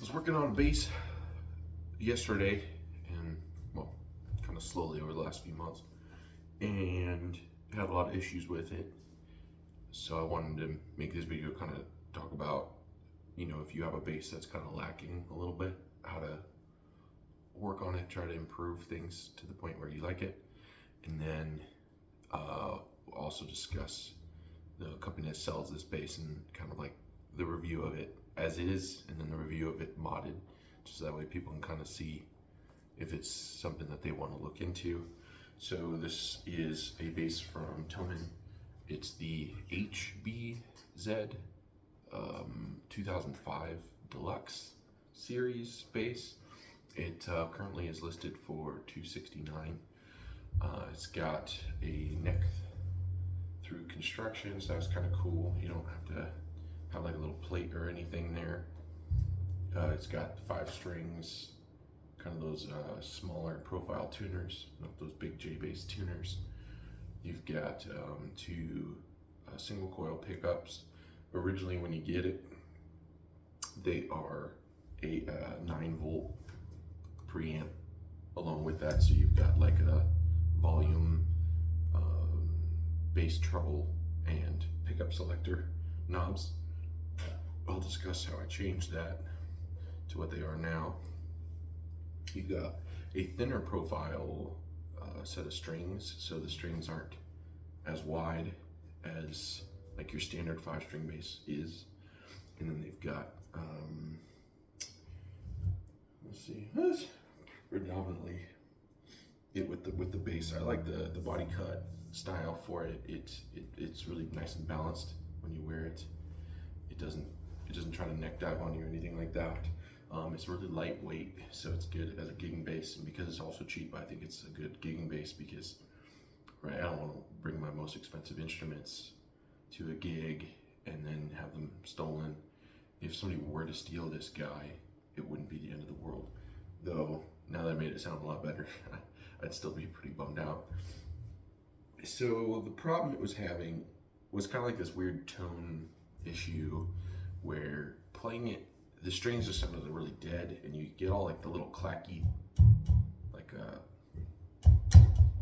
was working on a bass yesterday, and well, kind of slowly over the last few months, and had a lot of issues with it. So I wanted to make this video kind of talk about, if you have a bass that's kind of lacking a little bit, how to work on it, try to improve things to the point where you like it, and then also discuss the company that sells this bass and kind of like the review of it as is, and then the review of it modded, just so that way people can kind of see if it's something that they want to look into. So this is a bass from Intonate. It's the HBZ-2005 Deluxe Series bass. It currently is listed for $269. It's got a neck through construction, so that's kind of cool. You don't have to have like a little plate or anything there. It's got 5 strings, kind of those smaller profile tuners, not those big J-bass tuners. You've got 2 single coil pickups. Originally, when you get it, they are a 9-volt preamp along with that, so you've got like a volume, bass treble, and pickup selector knobs. I'll discuss how I changed that to what they are now. You've got a thinner profile set of strings, so the strings aren't as wide as like your standard 5-string bass is. And then they've got let's see, that's predominantly it with the bass. I like the body cut style for it. It's really nice and balanced when you wear it. It doesn't try to neck dive on you or anything like that. It's really lightweight, so it's good as a gigging bass, and because it's also cheap, I think it's a good gigging bass because, right, I don't want to bring my most expensive instruments to a gig and then have them stolen. If somebody were to steal this guy, it wouldn't be the end of the world. Though, now that I made it sound a lot better, I'd still be pretty bummed out. So the problem it was having was kind of like this weird tone issue where playing it, the strings just sounded really dead, and you get all like the little clacky, like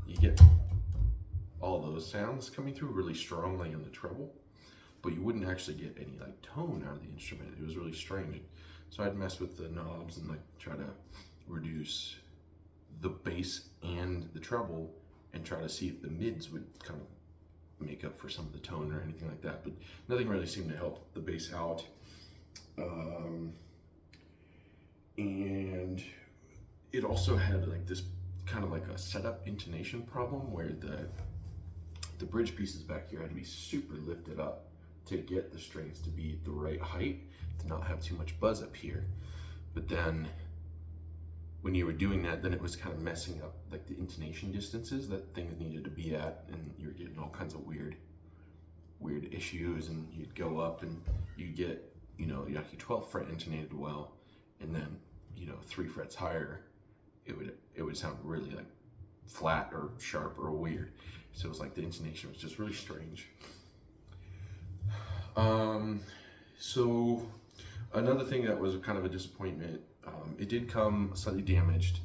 you get all those sounds coming through really strongly in the treble, but you wouldn't actually get any like tone out of the instrument. It was really strange. So I'd mess with the knobs and like try to reduce the bass and the treble and try to see if the mids would kind of make up for some of the tone or anything like that, but nothing really seemed to help the bass out. And it also had like this kind of like a setup intonation problem where the bridge pieces back here had to be super lifted up to get the strings to be the right height, to not have too much buzz up here. But then when you were doing that, then it was kind of messing up like the intonation distances that things needed to be at, and you were getting all kinds of weird issues, and you'd go up and you get, your 12th fret intonated well, and then 3 frets higher, it would sound really like flat or sharp or weird. So it was like the intonation was just really strange. So another thing that was kind of a disappointment, it did come slightly damaged.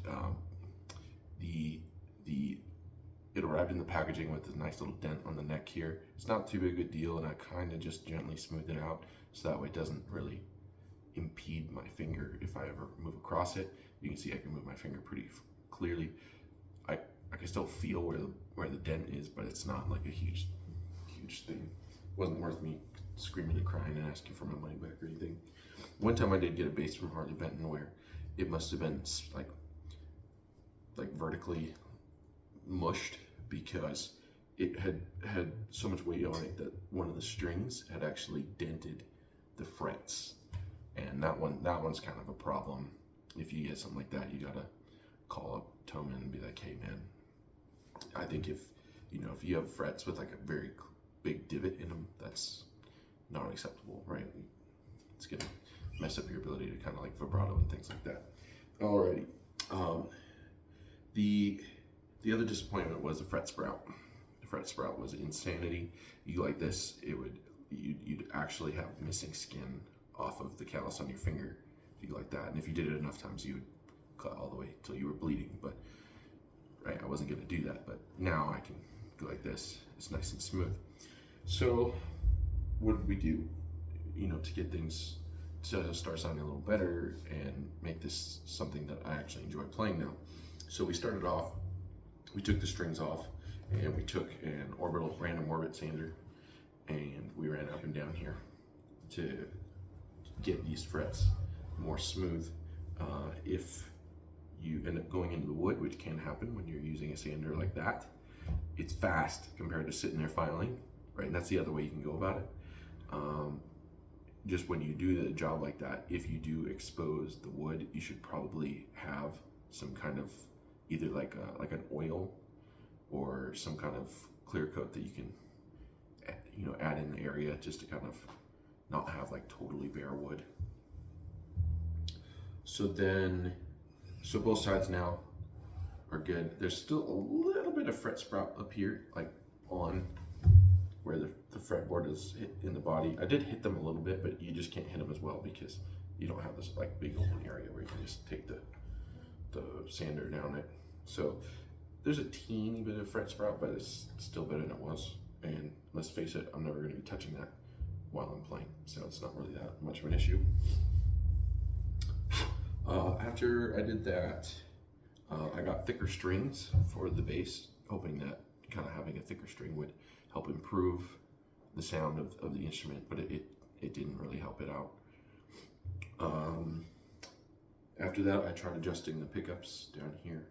It arrived in the packaging with a nice little dent on the neck here. It's not too big a deal, and I kind of just gently smoothed it out so that way it doesn't really impede my finger if I ever move across it. You can see I can move my finger pretty clearly. I can still feel where the dent is, but it's not like a huge thing. It wasn't worth me screaming and crying and asking for my money back or anything. One time I did get a bass from Harley Benton where it must have been like vertically mushed because it had so much weight on it that one of the strings had actually dented the frets, and that one's kind of a problem. If you get something like that, you gotta call up Toman and be like, hey man, I think if you have frets with like a very big divot in them, that's not acceptable, right? It's gonna mess up your ability to kind of like vibrato and things like that. Alrighty. The other disappointment was the fret sprout. The fret sprout was insanity. You like this, you'd actually have missing skin off of the callus on your finger if you like that. And if you did it enough times, you would cut all the way till you were bleeding. But right, I wasn't gonna do that, but now I can go like this. It's nice and smooth. So what did we do, you know, to get things to start sounding a little better and make this something that I actually enjoy playing now? So we started off, we took the strings off and we took an orbital random orbit sander and we ran up and down here to get these frets more smooth. If you end up going into the wood, which can happen when you're using a sander like that, it's fast compared to sitting there filing, right? And that's the other way you can go about it. Just when you do the job like that, if you do expose the wood, you should probably have some kind of either like an oil or some kind of clear coat that you can, you know, add in the area just to kind of not have like totally bare wood. So both sides now are good. There's still a little bit of fret sprout up here, like on where the fretboard is hit in the body. I did hit them a little bit, but you just can't hit them as well because you don't have this like big open area where you can just take the sander down it. So there's a teeny bit of fret sprout, but it's still better than it was. And let's face it, I'm never going to be touching that while I'm playing, so it's not really that much of an issue. After I did that, I got thicker strings for the bass, hoping that kind of having a thicker string would help improve the sound of the instrument, but it didn't really help it out. After that, I tried adjusting the pickups down here.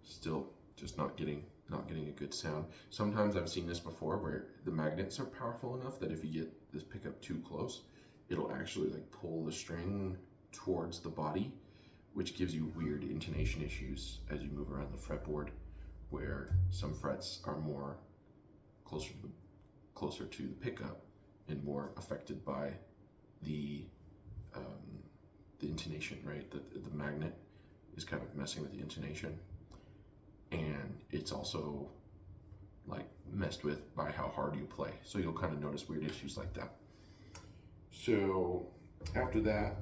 Still just not getting a good sound. Sometimes I've seen this before where the magnets are powerful enough that if you get this pickup too close, it'll actually like pull the string towards the body, which gives you weird intonation issues as you move around the fretboard, where some frets are more closer to the pickup and more affected by the intonation, right? The magnet is kind of messing with the intonation, and it's also like messed with by how hard you play. So you'll kind of notice weird issues like that. So after that,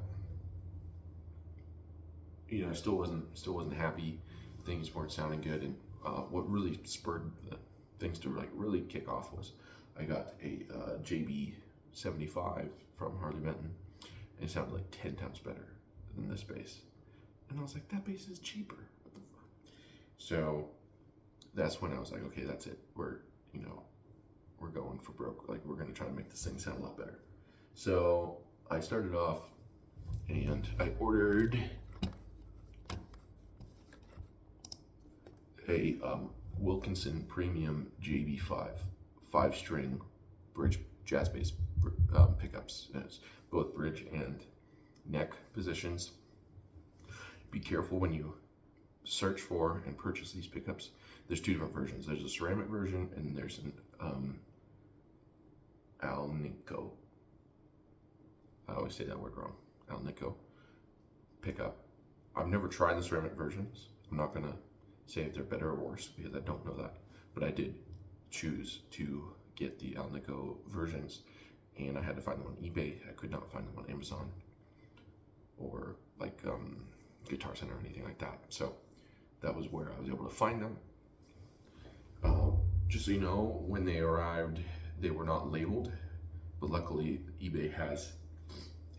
you know, I still wasn't happy. Things weren't sounding good, and what really spurred things to like really kick off was I got a JB-75 from Harley Benton, and it sounded like 10 times better than this bass. And I was like, that bass is cheaper. What the fuck? So that's when I was like, okay, that's it. We're going for broke. Like, we're gonna try to make this thing sound a lot better. So I started off and I ordered a Wilkinson Premium JB-5 5-string bridge jazz bass pickups. And it's both bridge and neck positions. Be careful when you search for and purchase these pickups. There's two different versions. There's a ceramic version and there's an Alnico. I always say that word wrong. Alnico pickup. I've never tried the ceramic versions. I'm not gonna say if they're better or worse because I don't know that, but I did choose to get the Alnico versions, and I had to find them on eBay. I could not find them on Amazon or like Guitar Center or anything like that. So that was where I was able to find them. Just so you know, when they arrived, they were not labeled, but luckily eBay has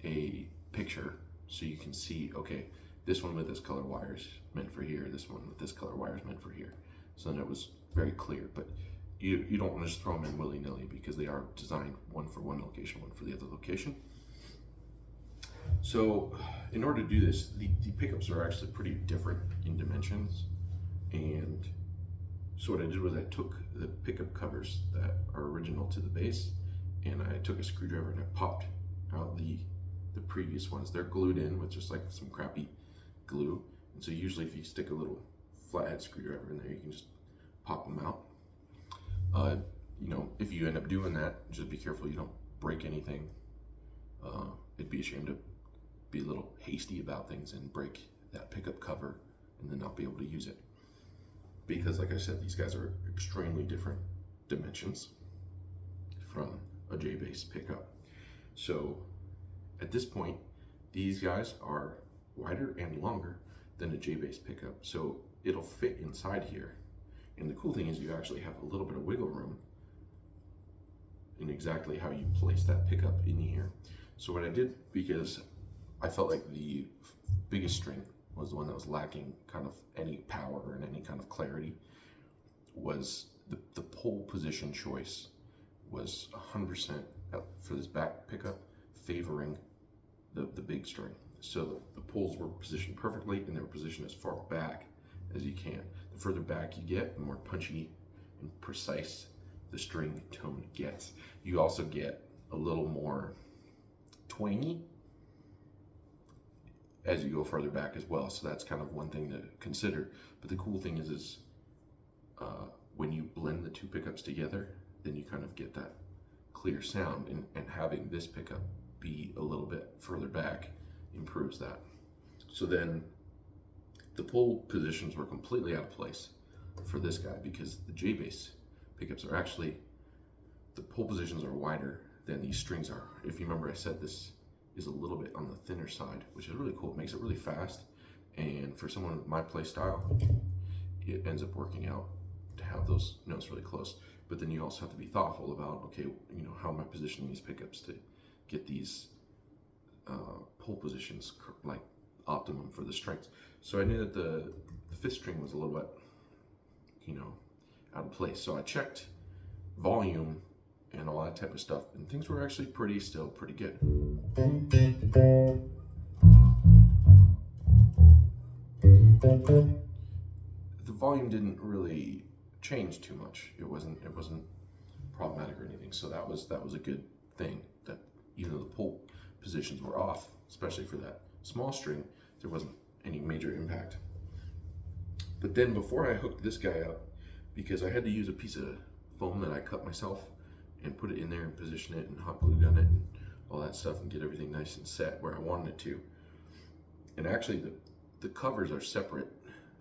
a picture so you can see, okay, this one with this color wires meant for here, this one with this color wires meant for here. So then it was very clear, but you don't want to just throw them in willy-nilly because they are designed one for one location, one for the other location. So in order to do this, the pickups are actually pretty different in dimensions. And so what I did was I took the pickup covers that are original to the bass, and I took a screwdriver and I popped out the previous ones. They're glued in with just like some crappy glue. And so usually if you stick a little flathead screwdriver in there, you can just pop them out. You know, if you end up doing that, just be careful you don't break anything. It'd be a shame to be a little hasty about things and break that pickup cover and then not be able to use it. Because like I said, these guys are extremely different dimensions from a J-bass pickup. So at this point, These guys are wider and longer than a J-bass pickup, so it'll fit inside here. And the cool thing is you actually have a little bit of wiggle room in exactly how you place that pickup in here. So what I did, because I felt like the biggest string was the one that was lacking kind of any power and any kind of clarity, was the pole position choice was 100% for this back pickup favoring the big string. So the poles were positioned perfectly, and they were positioned as far back as you can. The further back you get, the more punchy and precise the string tone gets. You also get a little more twangy as you go further back as well. So that's kind of one thing to consider. But the cool thing is when you blend the two pickups together, then you kind of get that clear sound, and having this pickup be a little bit further back improves that. So then the pole positions were completely out of place for this guy, because the J-bass pickups are actually, the pole positions are wider than these strings are. If you remember, I said this is a little bit on the thinner side, which is really cool. It makes it really fast, and for someone with my play style, it ends up working out to have those notes really close. But then you also have to be thoughtful about, okay, you know, how am I positioning these pickups to get these pole positions like optimum for the strings. So I knew that the fifth string was a little bit, you know, out of place. So I checked volume and all that type of stuff, and things were actually still pretty good. The volume didn't really change too much. It wasn't problematic or anything. So that was a good thing, that even though the pole positions were off, especially for that small string, there wasn't any major impact. But then before I hooked this guy up, because I had to use a piece of foam that I cut myself and put it in there and position it and hot glue gun it and all that stuff and get everything nice and set where I wanted it to. And actually the covers are separate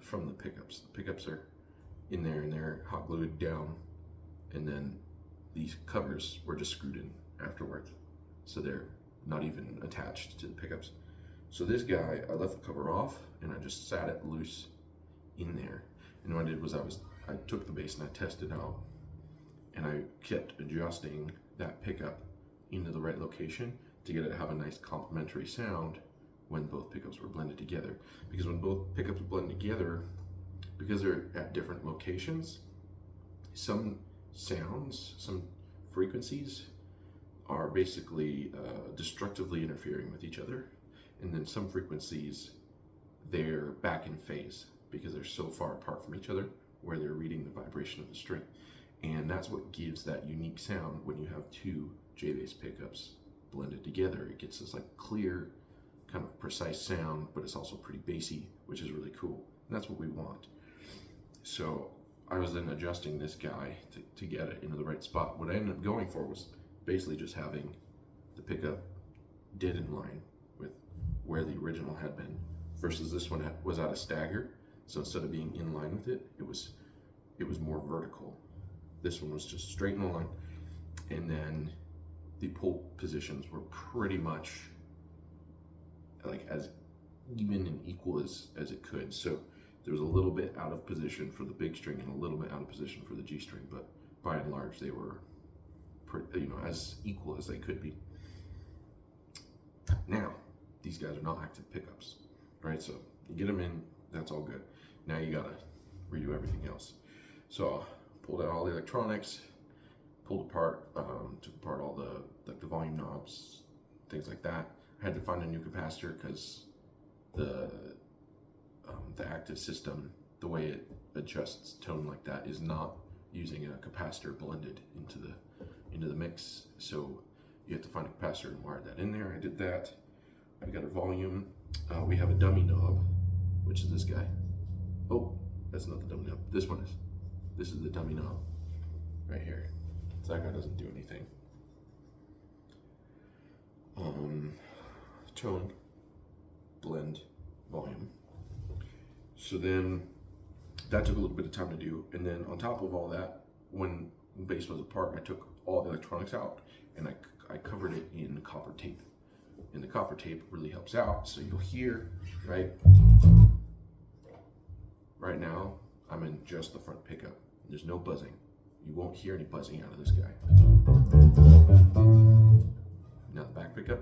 from the pickups. The pickups are in there and they're hot glued down, and then these covers were just screwed in afterwards. So they're not even attached to the pickups. So this guy, I left the cover off and I just sat it loose in there. And what I did was I took the bass and I tested out, and I kept adjusting that pickup into the right location to get it to have a nice complementary sound when both pickups were blended together. Because when both pickups blend together, because they're at different locations, some sounds, some frequencies are basically destructively interfering with each other, and then some frequencies, they're back in phase because they're so far apart from each other where they're reading the vibration of the string. And that's what gives that unique sound when you have two J-bass pickups blended together. It gets this like clear, kind of precise sound, but it's also pretty bassy, which is really cool. And that's what we want. So I was then adjusting this guy to get it into the right spot. What I ended up going for was basically just having the pickup dead in line with where the original had been, versus this one was at a stagger. So instead of being in line with it, it was more vertical. This one was just straight in a line, and then the pole positions were pretty much like as even and equal as it could. So there was a little bit out of position for the big string and a little bit out of position for the G string, but by and large they were as equal as they could be. Now these guys are not active pickups, right? So you get them in, that's all good. Now you gotta redo everything else. So pulled out all the electronics, pulled apart, took apart all the volume knobs, things like that. I had to find a new capacitor because the active system, the way it adjusts tone like that, is not using a capacitor blended into the mix. So you have to find a capacitor and wire that in there. I did that. We got our volume. We have a dummy knob, which is this guy. Oh, that's not the dummy knob. This one is. This is the dummy knob right here. So that guy doesn't do anything. Tone, blend, volume. So then that took a little bit of time to do. And then on top of all that, when the bass was apart, I took all the electronics out and I covered it in copper tape. And the copper tape really helps out. So you'll hear, right now, I'm in just the front pickup. There's no buzzing. You won't hear any buzzing out of this guy. Now the back pickup,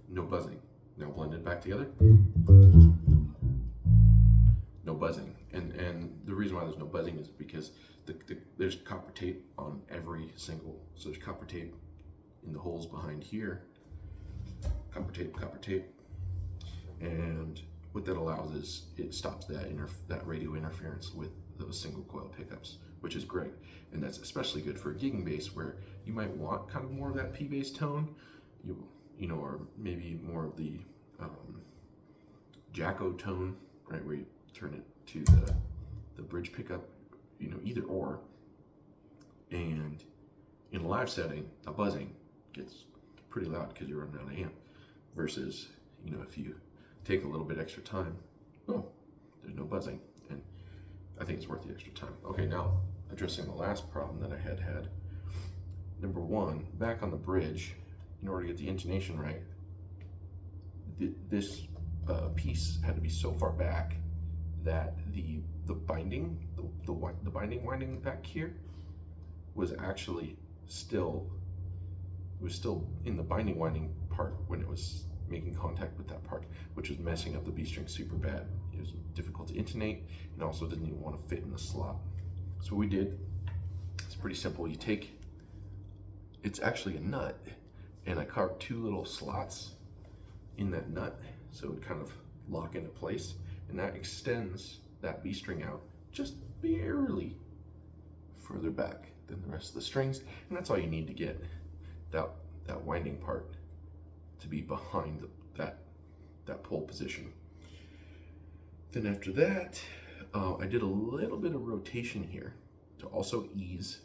no buzzing. Now blend it back together, no buzzing. And the reason why there's no buzzing is because there's copper tape on every single, so there's copper tape in the holes behind here, copper tape, and what that allows is it stops that radio interference with those single coil pickups, which is great. And that's especially good for a gigging bass where you might want kind of more of that P bass tone, you know, or maybe more of the Jacko tone, right, where you turn it to the bridge pickup, you know, either or. And in a live setting, a buzzing gets pretty loud because you're running out of amp, versus, you know, if you take a little bit extra time, oh, there's no buzzing, and I think it's worth the extra time. Okay, now addressing the last problem that I had. Number one, back on the bridge, in order to get the intonation right, this piece had to be so far back that the binding, the binding winding back here was actually still in the binding winding part when it was making contact with that part, which was messing up the B string super bad. It was difficult to intonate, and also didn't even want to fit in the slot. So what we did, it's pretty simple. It's actually a nut, and I carved 2 little slots in that nut so it would kind of lock into place, and that extends that B string out just barely further back than the rest of the strings, and that's all you need to get that winding part to be behind that pole position. Then after that, I did a little bit of rotation here to also ease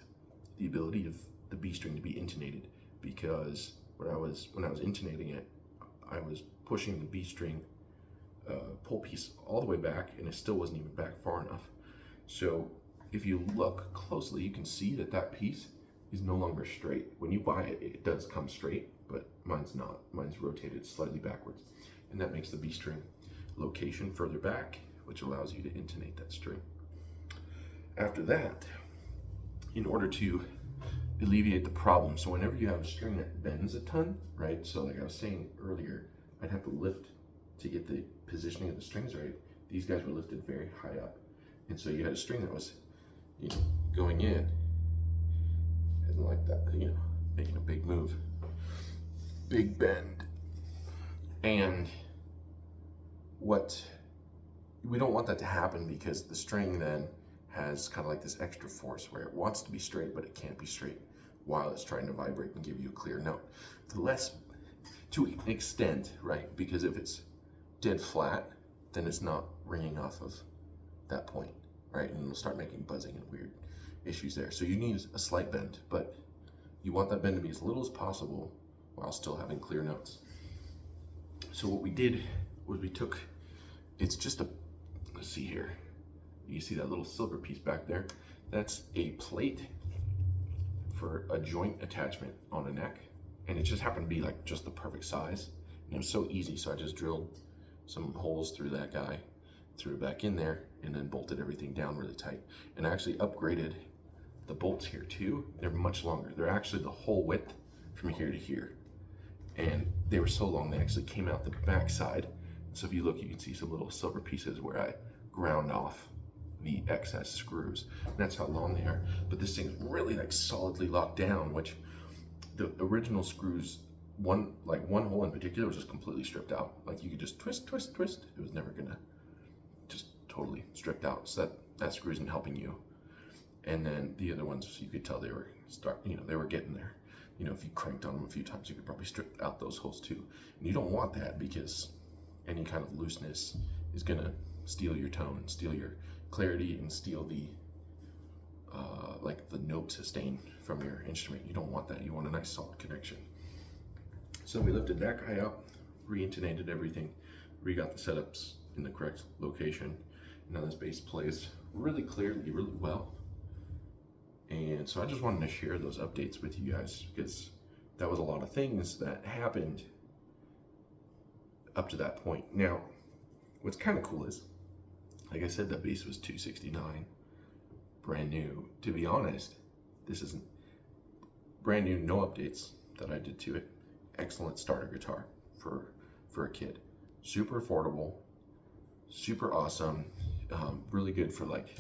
the ability of the B string to be intonated, because when I was intonating it, I was pushing the B string pole piece all the way back, and it still wasn't even back far enough. So if you look closely, you can see that piece is no longer straight. When you buy it, it does come straight, but mine's not. Mine's rotated slightly backwards, and that makes the B string location further back, which allows you to intonate that string. After that, in order to alleviate the problem, so whenever you have a string that bends a ton, right? So like I was saying earlier, I'd have to lift to get the positioning of the strings right. These guys were lifted very high up, and so you had a string that was, you know, going in and like that, you know, making a big move, big bend. And we don't want that to happen, because the string then has kind of like this extra force where it wants to be straight, but it can't be straight while it's trying to vibrate and give you a clear note. To an extent, right? Because if it's dead flat, then it's not ringing off of that point, right? And it'll start making buzzing and weird issues there. So you need a slight bend, but you want that bend to be as little as possible while still having clear notes. So what we did was it's just let's see here. You see that little silver piece back there? That's a plate for a joint attachment on a neck. And it just happened to be like just the perfect size. And it was so easy, so I just drilled some holes through that guy, threw it back in there, and then bolted everything down really tight. And I actually upgraded the bolts here too. They're much longer. They're actually the whole width from here to here. And they were so long, they actually came out the back side. So if you look, you can see some little silver pieces where I ground off the excess screws. And that's how long they are. But this thing's really like solidly locked down, which the original screws, one hole in particular was just completely stripped out. Like you could just twist. It was never gonna just totally stripped out. So that screw isn't helping you. And then the other ones, you could tell they were they were getting there. You know, if you cranked on them a few times, you could probably strip out those holes too. And you don't want that, because any kind of looseness is gonna steal your tone, steal your clarity, and steal the like the note sustain from your instrument. You don't want that. You want a nice solid connection. So we lifted that guy up, re-intonated everything, re-got the setups in the correct location. Now this bass plays really clearly, really well. And so I just wanted to share those updates with you guys, because that was a lot of things that happened up to that point. Now, what's kind of cool is, like I said, the bass was 269, brand new. To be honest, this isn't brand new, no updates that I did to it. Excellent starter guitar for a kid. Super affordable, super awesome, really good for like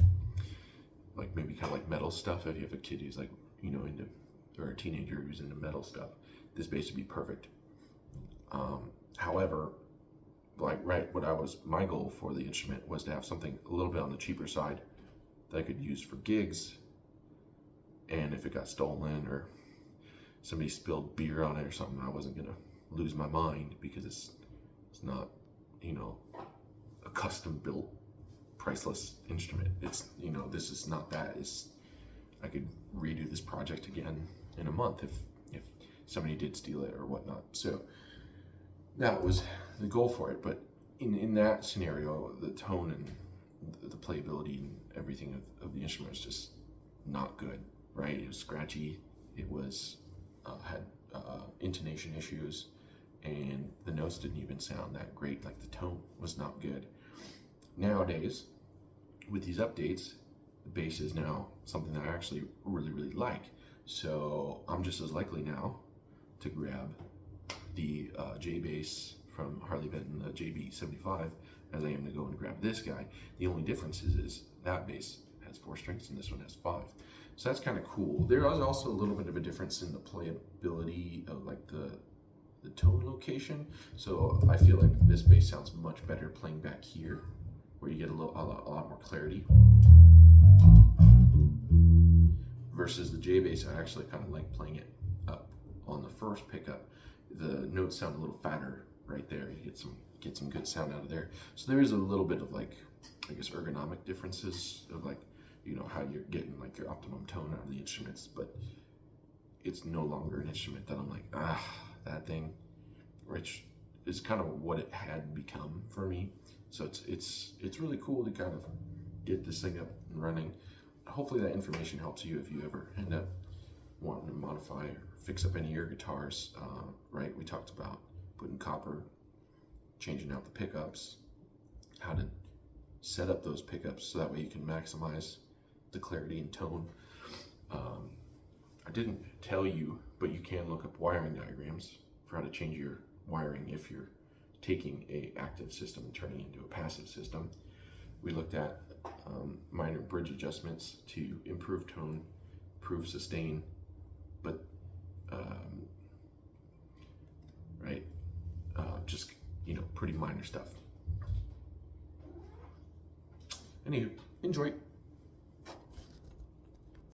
maybe kind of like metal stuff. If you have a kid who's like, you know, into, or a teenager who's into metal stuff, this bass would be perfect. However, like my goal for the instrument was to have something a little bit on the cheaper side that I could use for gigs, and if it got stolen or somebody spilled beer on it or something, I wasn't gonna lose my mind, because it's not, you know, a custom built priceless instrument. It's, you know, this is not that. It's, I could redo this project again in a month if somebody did steal it or whatnot. So that was the goal for it. But in that scenario, the tone and the playability and everything of the instrument was just not good, right? It was scratchy. It was had intonation issues, and the notes didn't even sound that great. Like, the tone was not good. Nowadays, with these updates, the bass is now something that I actually really like. So I'm just as likely now to grab the J bass from Harley Benton, the HBZ-2005, as I am to go and grab this guy. The only difference is that bass has 4 strings and this one has 5. So that's kind of cool. There is also a little bit of a difference in the playability of like the tone location. So I feel like this bass sounds much better playing back here, where you get a lot more clarity, versus the J bass. I actually kind of like playing it up on the first pickup. The notes sound a little fatter right there. You get some good sound out of there. So there is a little bit of like, I guess, ergonomic differences of like, you know, how you're getting like your optimum tone out of the instruments. But it's no longer an instrument that I'm like, that thing, which is kind of what it had become for me. So it's really cool to kind of get this thing up and running. Hopefully that information helps you if you ever end up wanting to modify or fix up any of your guitars. Right, we talked about putting copper, changing out the pickups, how to set up those pickups so that way you can maximize the clarity and tone. I didn't tell you, but you can look up wiring diagrams for how to change your wiring if you're taking a active system and turning it into a passive system. We looked at minor bridge adjustments to improve tone, improve sustain, but just, you know, pretty minor stuff. Anywho, enjoy.